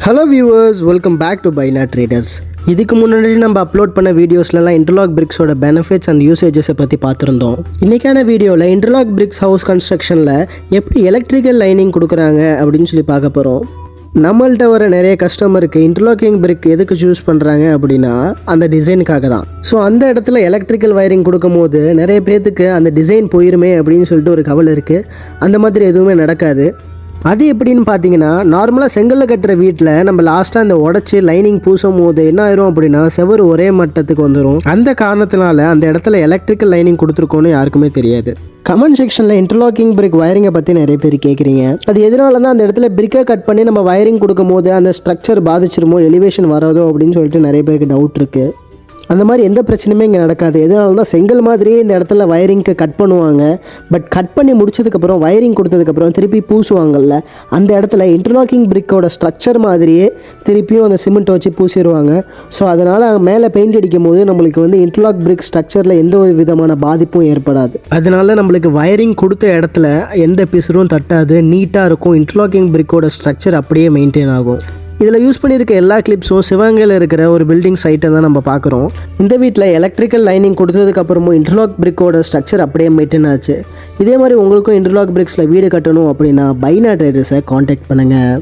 Hello viewers, welcome back to பைனா traders. இதுக்கு முன்னாடி நம்ம அப்லோட் பண்ண வீடியோஸ்லாம் இன்டர்லாக் பிரிக்ஸோட பெனிஃபிட்ஸ் அண்ட் யூசேஜஸை பற்றி பார்த்துருந்தோம். இன்றைக்கான வீடியோவில் இன்டர்லாக் பிரிக்ஸ் ஹவுஸ் கன்ஸ்ட்ரக்ஷனில் எப்படி எலக்ட்ரிக்கல் லைனிங் கொடுக்குறாங்க அப்படின்னு சொல்லி பார்க்க போகிறோம். நம்மள்கிட்ட வர நிறைய கஸ்டமருக்கு இன்டர்லாக்கிங் பிரிக் எதுக்கு சூஸ் பண்ணுறாங்க அப்படின்னா அந்த டிசைனுக்காக தான். ஸோ அந்த இடத்துல எலக்ட்ரிக்கல் வயரிங் கொடுக்கும் போது நிறைய பேர்த்துக்கு அந்த டிசைன் போயிருமே அப்படின்னு சொல்லிட்டு ஒரு கவலை இருக்குது. அந்த மாதிரி எதுவுமே நடக்காது. அது எப்படின்னு பார்த்தீங்கன்னா, நார்மலாக செங்கல்ல கட்டுற வீட்டில் நம்ம லாஸ்ட்டாக அந்த உடச்சி லைனிங் பூசும் போது என்ன ஆயிரும் அப்படின்னா செவரு ஒரே மட்டத்துக்கு வந்துடும். அந்த காரணத்தினால அந்த இடத்துல எலக்ட்ரிக்கல் லைனிங் கொடுத்துருக்கோன்னு யாருக்குமே தெரியாது. கமெண்ட் செக்ஷனில் இன்டர்லாக்கிங் பிரிக் வயரிங்கை பற்றி நிறைய பேர் கேட்குறீங்க. அது எதனால தான் அந்த இடத்துல பிரிக்கை கட் பண்ணி நம்ம வயரிங் கொடுக்கும் போது அந்த ஸ்ட்ரக்சர் பாதிச்சிருமோ, எலிவேஷன் வராதோ அப்படின்னு சொல்லிட்டு நிறைய பேருக்கு டவுட் இருக்குது. அந்த மாதிரி எந்த பிரச்சனையுமே இங்கே நடக்காது. எதனால தான் செங்கல் மாதிரியே இந்த இடத்துல வயரிங்க்கு கட் பண்ணுவாங்க. பட் கட் பண்ணி முடிச்சதுக்கப்புறம் வயரிங் கொடுத்ததுக்கப்புறம் திருப்பி பூசுவாங்கல்ல, அந்த இடத்துல இன்டர்லாக்கிங் பிரிக்கோட ஸ்ட்ரக்சர் மாதிரியே திருப்பியும் அந்த சிமெண்ட் வச்சு பூசிடுவாங்க. ஸோ அதனால் மேலே பெயிண்ட் அடிக்கும் போது நம்மளுக்கு இன்டர்லாக் பிரிக் ஸ்ட்ரக்சரில் எந்த ஒரு விதமான பாதிப்பும் ஏற்படாது. அதனால நம்மளுக்கு வயரிங் கொடுத்த இடத்துல எந்த பிசுரும் தட்டாது, நீட்டாக இருக்கும். இன்டர்லாக்கிங் பிரிக்கோட ஸ்ட்ரக்சர் அப்படியே மெயின்டைன் ஆகும். இதில் யூஸ் பண்ணியிருக்க எல்லா கிளிப்ஸும் சிவகங்கையில் இருக்கிற ஒரு பில்டிங் சைட்டை தான் நம்ம பார்க்குறோம். இந்த வீட்டில் எலக்ட்ரிக்கல் லைனிங் கொடுத்ததுக்கப்புறமும் இன்டர்லாக் பிரிக்கோட ஸ்ட்ரக்சர் அப்படியே மெயின்டைன் ஆச்சு. இதே மாதிரி உங்களுக்கும் இன்டர்லாக் பிரிக்ஸில் வீடு கட்டணும் அப்படின்னா பைனா ட்ரேடர்ஸை காண்டாக்ட் பண்ணுங்கள்.